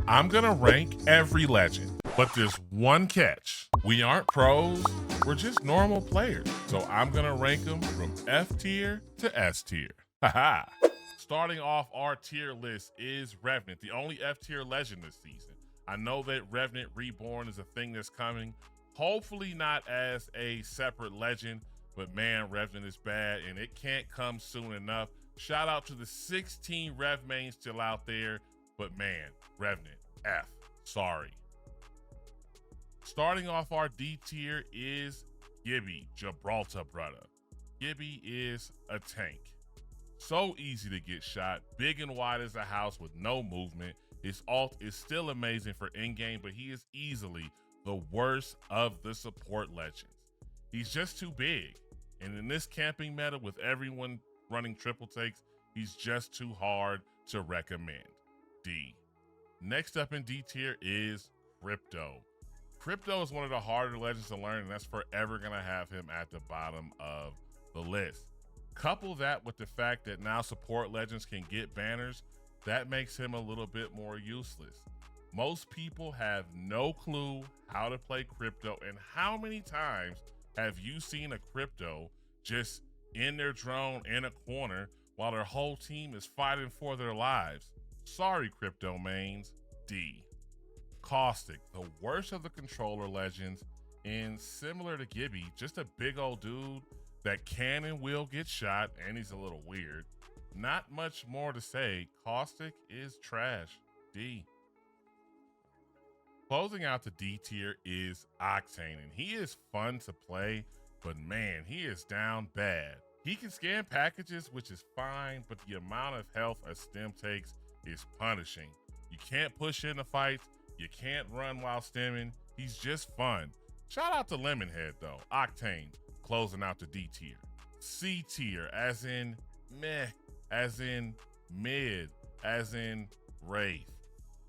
I'm gonna rank every legend, but there's one catch. We aren't pros, we're just normal players. So I'm gonna rank them from F tier to S tier. Haha. Starting off our tier list is Revenant, the only F tier legend this season. I know that Revenant Reborn is a thing that's coming, hopefully not as a separate legend, but man, Revenant is bad and it can't come soon enough. Shout out to the 16 Rev mains still out there, but man, Revenant, F, sorry. Starting off our D tier is Gibby, Gibraltar brother. Gibby is a tank. So easy to get shot, big and wide as a house with no movement. His ult is still amazing for in-game, but he is easily the worst of the support legends. He's just too big. And in this camping meta with everyone running triple takes, he's just too hard to recommend. D. Next up in D tier is Crypto. Crypto is one of the harder legends to learn, and that's forever gonna have him at the bottom of the list. Couple that with the fact that now support legends can get banners, that makes him a little bit more useless. Most people have no clue how to play Crypto, and how many times have you seen a Crypto just in their drone in a corner while their whole team is fighting for their lives? Sorry, Crypto mains. D. Caustic, the worst of the controller legends, and similar to Gibby, just a big old dude that can and will get shot, and he's a little weird. Not much more to say. Caustic is trash. D. Closing out the D tier is Octane, and he is fun to play, but man, he is down bad. He can scan packages, which is fine, but the amount of health a stem takes is punishing. You can't push into fights, you can't run while stemming. He's just fun. Shout out to Lemonhead though. Octane, closing out the D tier. C tier, as in meh, as in mid, as in Wraith.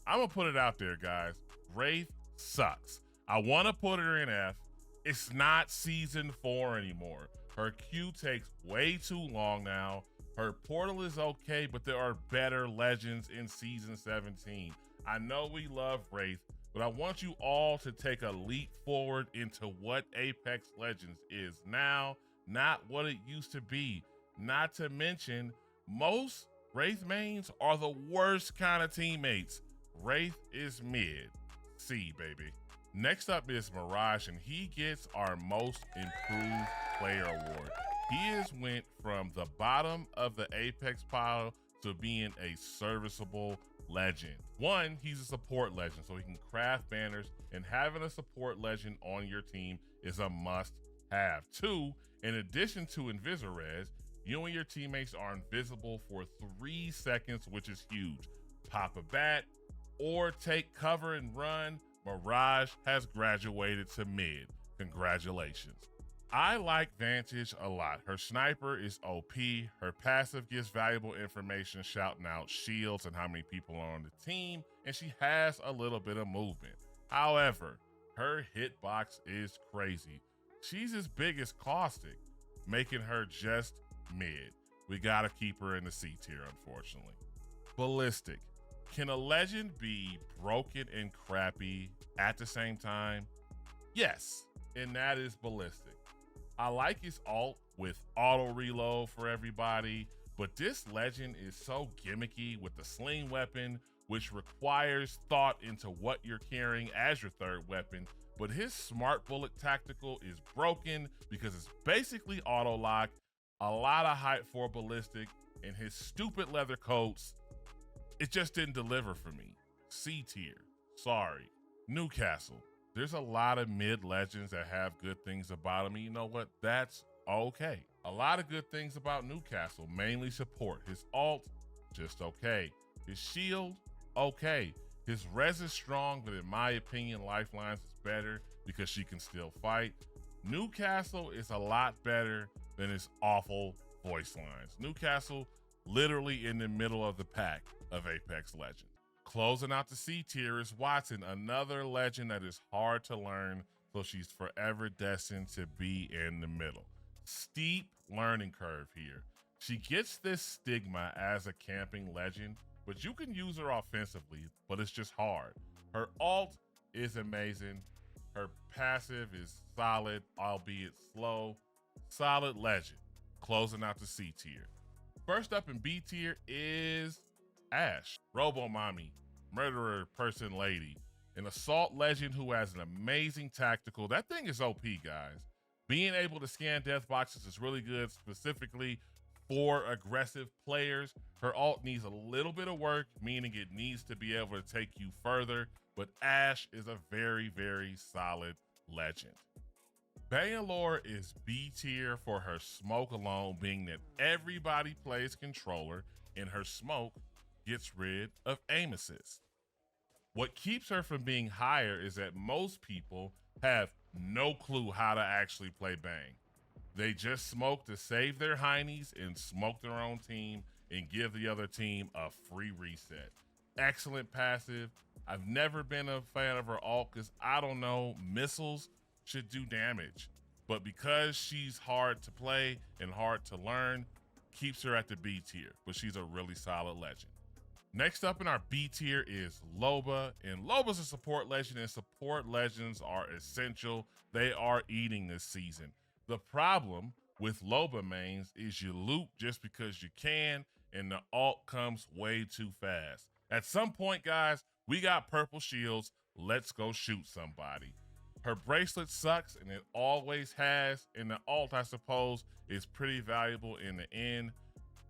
I'm gonna put it out there, guys. Wraith sucks. I wanna put her in F. It's not season 4 anymore. Her Q takes way too long now. Her portal is okay, but there are better legends in season 17. I know we love Wraith, but I want you all to take a leap forward into what Apex Legends is now, not what it used to be. Not to mention, most Wraith mains are the worst kind of teammates. Wraith is mid. C, baby. Next up is Mirage, and he gets our most improved player award. He has went from the bottom of the Apex pile to being a serviceable legend. One, he's a support legend, so he can craft banners, and having a support legend on your team is a must-have. Two, in addition to Invisares, you and your teammates are invisible for 3 seconds, which is huge. Pop a bat or take cover and run. Mirage has graduated to mid. Congratulations. I like Vantage a lot. Her sniper is OP. Her passive gives valuable information, shouting out shields and how many people are on the team, and she has a little bit of movement. However, her hitbox is crazy. She's as big as Caustic, making her just mid. We gotta keep her in the C tier, unfortunately. Ballistic. Can a legend be broken and crappy at the same time? Yes, and that is Ballistic. I like his ult with auto reload for everybody, but this legend is so gimmicky with the sling weapon, which requires thought into what you're carrying as your third weapon, but his smart bullet tactical is broken because it's basically auto lock, a lot of hype for Ballistic, and his stupid leather coats, it just didn't deliver for me. C tier, sorry. Newcastle. There's a lot of mid legends that have good things about them, and you know what? That's okay. A lot of good things about Newcastle, mainly support. His ult, just okay. His shield, okay. His res is strong, but in my opinion, Lifelines is better because she can still fight. Newcastle is a lot better than his awful voice lines. Newcastle, literally in the middle of the pack of Apex Legends. Closing out the C tier is Watson, another legend that is hard to learn, so she's forever destined to be in the middle. Steep learning curve here. She gets this stigma as a camping legend, but you can use her offensively, but it's just hard. Her ult is amazing. Her passive is solid, albeit slow. Solid legend, closing out the C tier. First up in B tier is Ashe, Robo Mommy, Murderer Person Lady, an assault legend who has an amazing tactical. That thing is OP, guys. Being able to scan death boxes is really good, specifically for aggressive players. Her ult needs a little bit of work, meaning it needs to be able to take you further, but Ashe is a very, very solid legend. Bangalore is B tier for her smoke alone, being that everybody plays controller and her smoke gets rid of aim assist. What keeps her from being higher is that most people have no clue how to actually play Bang. They just smoke to save their heinies and smoke their own team and give the other team a free reset. Excellent passive. I've never been a fan of her ult because I don't know, missiles should do damage. But because she's hard to play and hard to learn, keeps her at the B tier, but she's a really solid legend. Next up in our B tier is Loba, and Loba's a support legend, and support legends are essential. They are eating this season. The problem with Loba mains is you loot just because you can, and the ult comes way too fast. At some point, guys, we got purple shields. Let's go shoot somebody. Her bracelet sucks, and it always has, and the ult, I suppose, is pretty valuable in the end.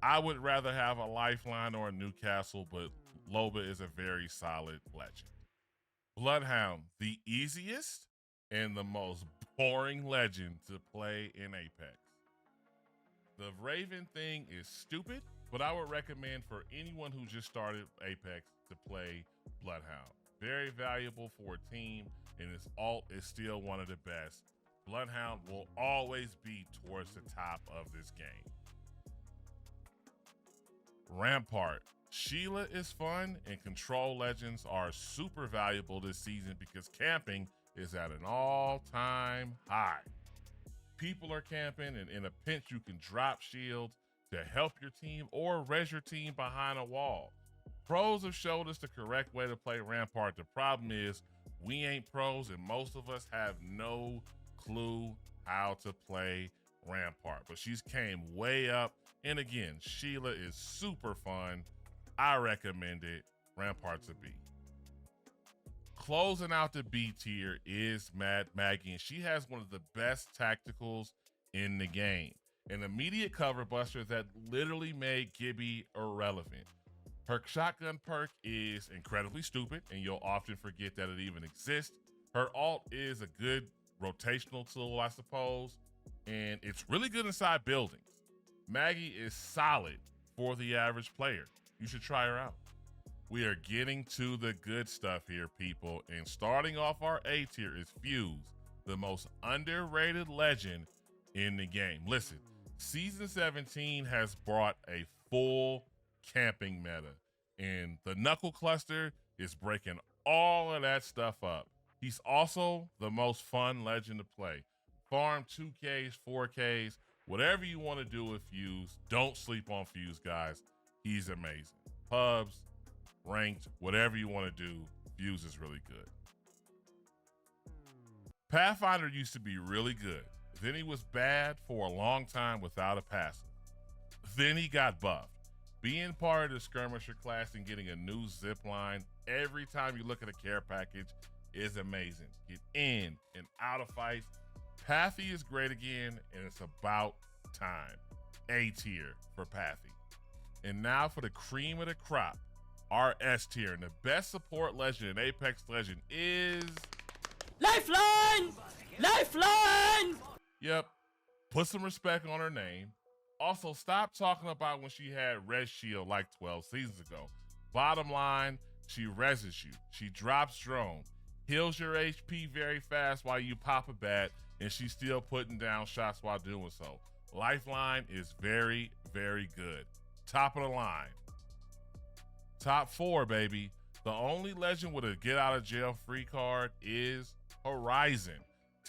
I would rather have a Lifeline or a Newcastle, but Loba is a very solid legend. Bloodhound, the easiest and the most boring legend to play in Apex. The Raven thing is stupid, but I would recommend for anyone who just started Apex to play Bloodhound. Very valuable for a team, and its ult is still one of the best. Bloodhound will always be towards the top of this game. Rampart. Sheila is fun, and control legends are super valuable this season because camping is at an all-time high. People are camping, and in a pinch you can drop shields to help your team or res your team behind a wall. Pros have showed us the correct way to play Rampart. The problem is we ain't pros, and most of us have no clue how to play Rampart. But she's came way up, and again, Sheila is super fun. I recommend it. Rampart's a B. Closing out the B tier is Maggie, and she has one of the best tacticals in the game. An immediate cover buster that literally made Gibby irrelevant. Her shotgun perk is incredibly stupid, and you'll often forget that it even exists. Her ult is a good rotational tool, I suppose, and it's really good inside buildings. Maggie is solid for the average player. You should try her out. We are getting to the good stuff here, people, and starting off our A tier is Fuse, the most underrated legend in the game. Listen, Season 17 has brought a full camping meta, and the Knuckle Cluster is breaking all of that stuff up. He's also the most fun legend to play. Farm 2Ks, 4Ks, whatever you want to do with Fuse. Don't sleep on Fuse, guys. He's amazing. Pubs, ranked, whatever you want to do, Fuse is really good. Pathfinder used to be really good. Then he was bad for a long time without a passive. Then he got buffed. Being part of the skirmisher class and getting a new zip line every time you look at a care package is amazing. Get in and out of fights. Pathy is great again, and it's about time. A tier for Pathy. And now for the cream of the crop, our S tier. And the best support legend in Apex Legend is... Lifeline! Lifeline! Yep. Put some respect on her name. Also, stop talking about when she had Red Shield like 12 seasons ago. Bottom line, she reses you. She drops drone. Heals your HP very fast while you pop a bat, and she's still putting down shots while doing so. Lifeline is very, very good. Top of the line. Top 4, baby. The only legend with a get out of jail free card is Horizon.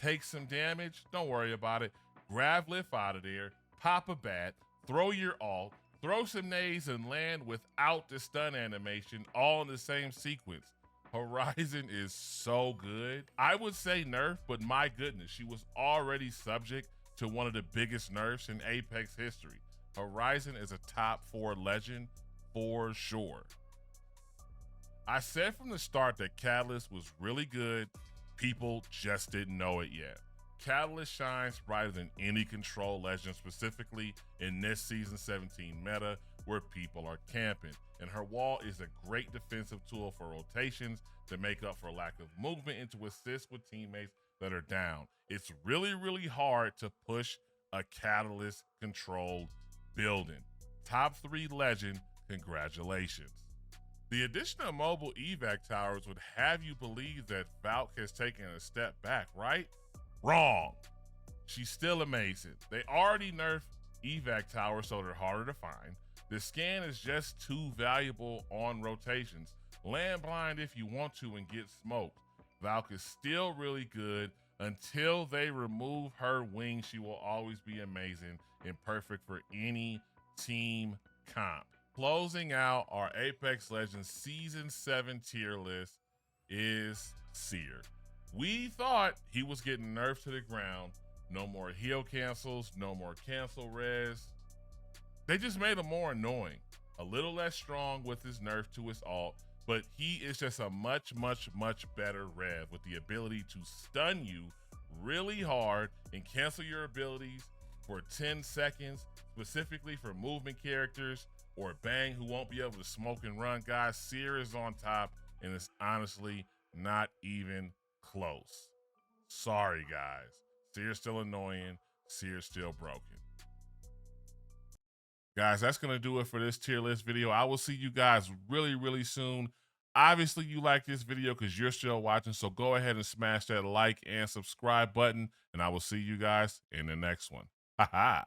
Take some damage, don't worry about it. Grab lift out of there, pop a bat, throw your ult, throw some nades and land without the stun animation, all in the same sequence. Horizon is so good. I would say nerf, but my goodness, she was already subject to one of the biggest nerfs in Apex history. Horizon is a top 4 legend for sure. I said from the start that Catalyst was really good. People just didn't know it yet. Catalyst shines brighter than any control legend, specifically in this season 17 meta where people are camping. And her wall is a great defensive tool for rotations to make up for lack of movement and to assist with teammates that are down. It's really, really hard to push a Catalyst controlled building. Top 3 legend, congratulations. The addition of mobile evac towers would have you believe that Valk has taken a step back, right? Wrong. She's still amazing. They already nerfed evac towers, so they're harder to find. The scan is just too valuable on rotations. Land blind if you want to and get smoked. Valk is still really good. Until they remove her wing, she will always be amazing and perfect for any team comp. Closing out our Apex Legends Season 7 tier list is Seer. We thought he was getting nerfed to the ground. No more heal cancels, no more cancel res. They just made him more annoying. A little less strong with his nerf to his ult, but he is just a much, much, much better rev with the ability to stun you really hard and cancel your abilities for 10 seconds, specifically for movement characters or Bang who won't be able to smoke and run. Guys, Seer is on top and it's honestly not even close. Sorry, guys. Seer's still annoying. Seer's still broken. Guys, that's going to do it for this tier list video. I will see you guys really, really soon. Obviously, you like this video because you're still watching, so go ahead and smash that like and subscribe button, and I will see you guys in the next one. Ha ha.